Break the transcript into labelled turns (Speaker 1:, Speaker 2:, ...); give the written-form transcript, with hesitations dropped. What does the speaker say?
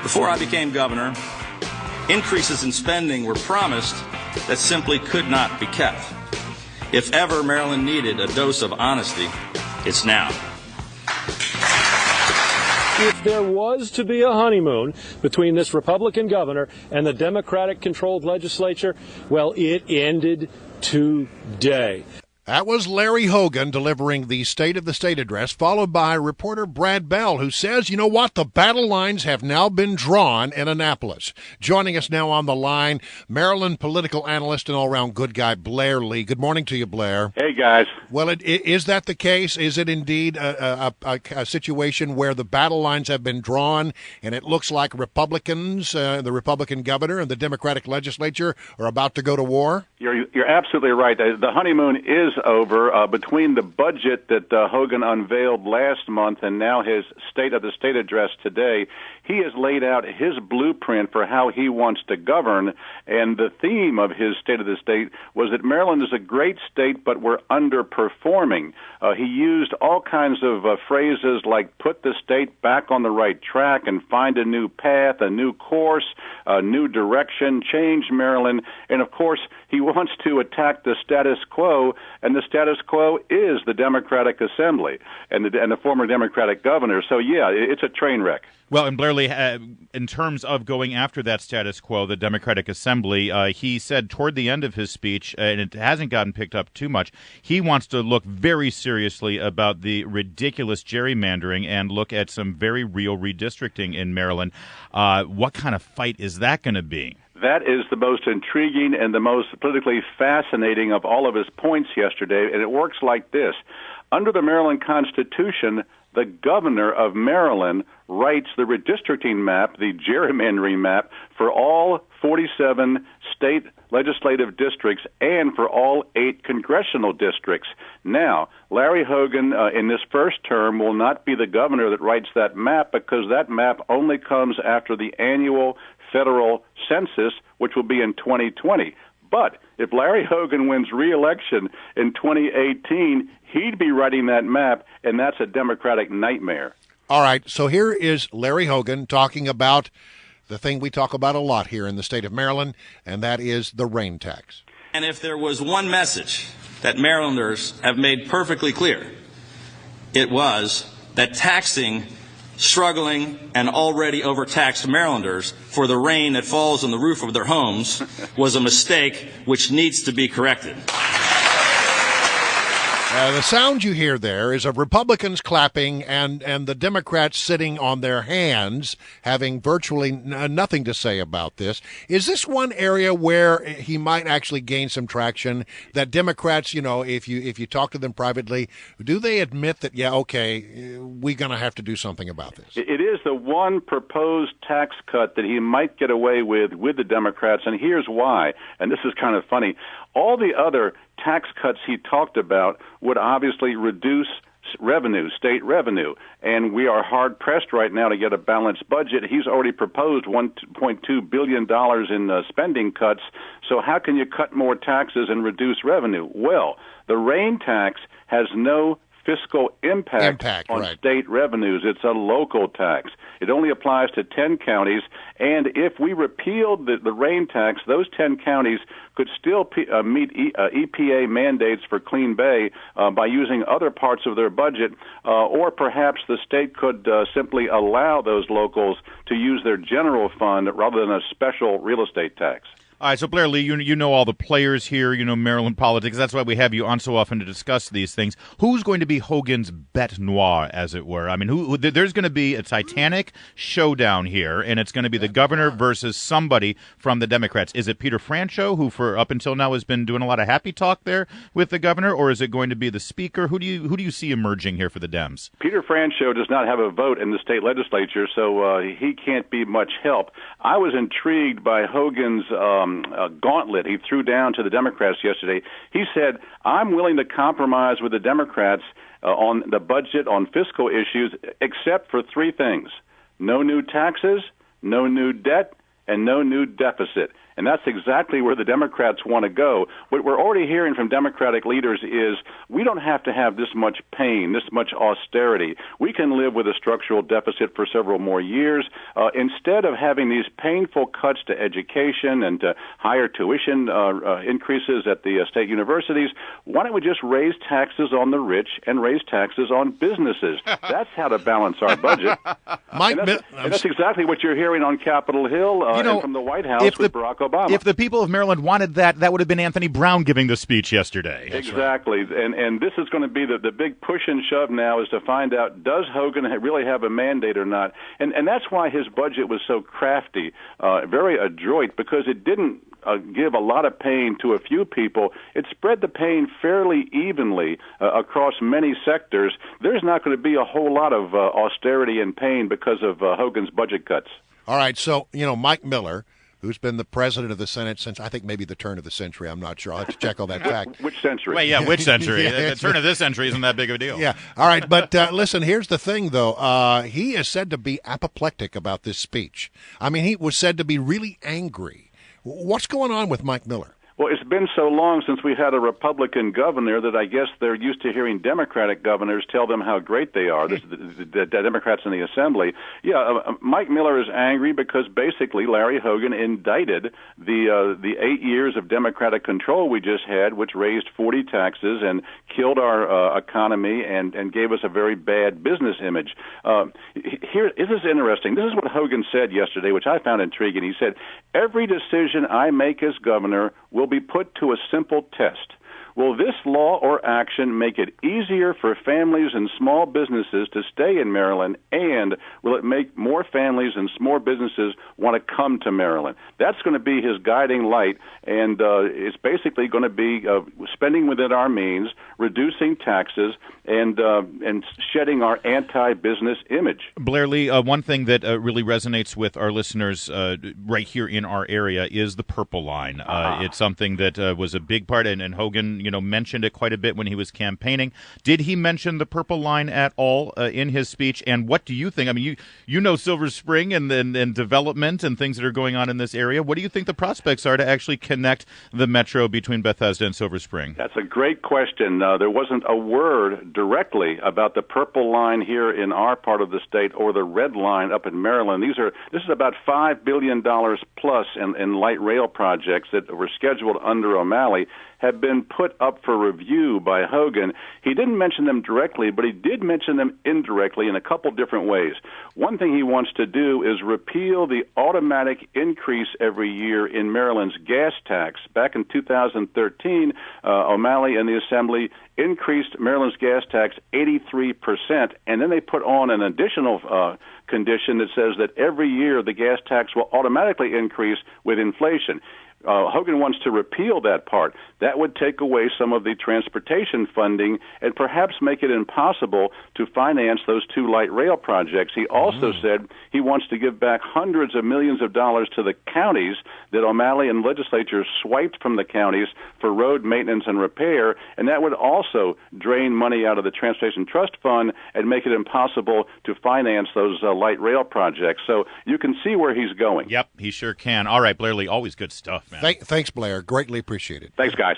Speaker 1: Before I became governor, increases in spending were promised that simply could not be kept. If ever Maryland needed a dose of honesty, it's now.
Speaker 2: If there was to be a honeymoon between this Republican governor and the Democratic-controlled legislature, well, it ended today.
Speaker 3: That was Larry Hogan delivering the State of the State address, followed by reporter Brad Bell, who says, you know what, the battle lines have now been drawn in Annapolis. Joining us now on the line, Maryland political analyst and all-around good guy, Blair Lee. Good morning to you, Blair.
Speaker 4: Hey, guys.
Speaker 3: Well, is that the case? Is it indeed a situation where the battle lines have been drawn, and it looks like Republicans, the Republican governor and the Democratic legislature are about to go to war?
Speaker 4: You're absolutely right. The honeymoon is over between the budget that Hogan unveiled last month and now his State of the State address today. He has laid out his blueprint for how he wants to govern, and the theme of his State of the State was that Maryland is a great state, but we're underperforming. He used all kinds of phrases like put the state back on the right track and find a new path, a new course, a new direction, change Maryland, and of course he wants to attack the status quo, and the status quo is the Democratic Assembly and the former Democratic governor. So, yeah, it's a train wreck.
Speaker 5: Well, and Blair Lee, in terms of going after that status quo, the Democratic Assembly, he said toward the end of his speech, and it hasn't gotten picked up too much, he wants to look very seriously about the ridiculous gerrymandering and look at some very real redistricting in Maryland. What kind of fight is that going to be?
Speaker 4: That is the most intriguing and the most politically fascinating of all of his points yesterday, and it works like this. Under the Maryland Constitution, the governor of Maryland writes the redistricting map, the gerrymandering map, for all 47 state legislative districts and for all 8 congressional districts. Now, Larry Hogan, in this first term, will not be the governor that writes that map because that map only comes after the annual federal census, which will be in 2020. But if Larry Hogan wins re-election in 2018, he'd be writing that map, and that's a Democratic nightmare.
Speaker 3: All right, so here is Larry Hogan talking about the thing we talk about a lot here in the state of Maryland, and that is the rain tax.
Speaker 1: And if there was one message that Marylanders have made perfectly clear, it was that taxing struggling and already overtaxed Marylanders for the rain that falls on the roof of their homes was a mistake which needs to be corrected.
Speaker 3: The sound you hear there is of Republicans clapping and the Democrats sitting on their hands, having virtually nothing to say about this. Is this one area where he might actually gain some traction? That Democrats, you know, if you talk to them privately, do they admit that, yeah, okay, we're going to have to do something about this?
Speaker 4: It is the one proposed tax cut that he might get away with the Democrats, and here's why. And this is kind of funny. All the other tax cuts he talked about would obviously reduce revenue, state revenue, and we are hard-pressed right now to get a balanced budget. He's already proposed $1.2 billion in spending cuts, so how can you cut more taxes and reduce revenue? Well, the rain tax has no fiscal impact on
Speaker 3: right.
Speaker 4: State revenues. It's a local tax. It only applies to 10 counties, and if we repealed the rain tax, those 10 counties could still meet EPA mandates for Clean Bay by using other parts of their budget, or perhaps the state could simply allow those locals to use their general fund rather than a special real estate tax.
Speaker 5: All right, so Blair Lee, you know all the players here, you know Maryland politics. That's why we have you on so often to discuss these things. Who's going to be Hogan's bête noire, as it were? I mean, there's going to be a titanic showdown here, and it's going to be the governor versus somebody from the Democrats. Is it Peter Franchot, who for up until now has been doing a lot of happy talk there with the governor, or is it going to be the speaker? Who do you see emerging here for the Dems?
Speaker 4: Peter Franchot does not have a vote in the state legislature, so he can't be much help. I was intrigued by Hogan's gauntlet he threw down to the Democrats yesterday. He said, I'm willing to compromise with the Democrats on the budget, on fiscal issues, except for 3 things: no new taxes, no new debt, and no new deficit. And that's exactly where the Democrats want to go. What we're already hearing from Democratic leaders is we don't have to have this much pain, this much austerity. We can live with a structural deficit for several more years. Instead of having these painful cuts to education and to higher tuition increases at the state universities, why don't we just raise taxes on the rich and raise taxes on businesses? That's how to balance our budget. And that's exactly what you're hearing on Capitol Hill and from the White House with Barack Obama.
Speaker 5: If the people of Maryland wanted that, that would have been Anthony Brown giving the speech yesterday.
Speaker 4: Exactly. Right. And this is going to be the big push and shove now, is to find out, does Hogan really have a mandate or not? And that's why his budget was so crafty, very adroit, because it didn't give a lot of pain to a few people. It spread the pain fairly evenly across many sectors. There's not going to be a whole lot of austerity and pain because of Hogan's budget cuts.
Speaker 3: All right, so, Mike Miller, who's been the president of the Senate since, I think, maybe the turn of the century. I'm not sure. I'll have to check on that fact.
Speaker 4: Which century?
Speaker 5: Wait, which century? The turn of this century isn't that big of a deal.
Speaker 3: Yeah. All right, but listen, here's the thing, though. He is said to be apoplectic about this speech. I mean, he was said to be really angry. What's going on with Mike Miller?
Speaker 4: Well, it's been so long since we had a Republican governor that I guess they're used to hearing Democratic governors tell them how great they are, the Democrats in the Assembly. Mike Miller is angry because basically Larry Hogan indicted the 8 years of Democratic control we just had, which raised 40 taxes and killed our economy and gave us a very bad business image. This is interesting. This is what Hogan said yesterday, which I found intriguing. He said, "Every decision I make as governor will be put to a simple test. Will this law or action make it easier for families and small businesses to stay in Maryland, and will it make more families and small businesses want to come to Maryland?" That's going to be his guiding light, and it's basically going to be spending within our means, reducing taxes, and shedding our anti-business image.
Speaker 5: Blair Lee, one thing that really resonates with our listeners right here in our area is the Purple Line. It's something that was a big part, and Hogan mentioned it quite a bit when he was campaigning. Did he mention the Purple Line at all in his speech? And what do you think? I mean, you know Silver Spring and development and things that are going on in this area. What do you think the prospects are to actually connect the metro between Bethesda and Silver Spring?
Speaker 4: That's a great question. There wasn't a word directly about the Purple Line here in our part of the state or the Red Line up in Maryland. This is about $5 billion plus in light rail projects that were scheduled under O'Malley, have been put up for review by Hogan. He didn't mention them directly, but he did mention them indirectly in a couple different ways. One thing he wants to do is repeal the automatic increase every year in Maryland's gas tax. Back in 2013, O'Malley and the Assembly increased Maryland's gas tax 83%, and then they put on an additional condition that says that every year the gas tax will automatically increase with inflation. Hogan wants to repeal that part. That would take away some of the transportation funding and perhaps make it impossible to finance those two light rail projects. He also said he wants to give back hundreds of millions of dollars to the counties that O'Malley and legislatures swiped from the counties for road maintenance and repair, and that would also drain money out of the Transportation Trust Fund and make it impossible to finance those light rail projects. So you can see where he's going.
Speaker 5: Yep, he sure can. All right, Blair Lee, always good stuff, man.
Speaker 3: Thanks, Blair. Greatly appreciated.
Speaker 4: Thanks, guys.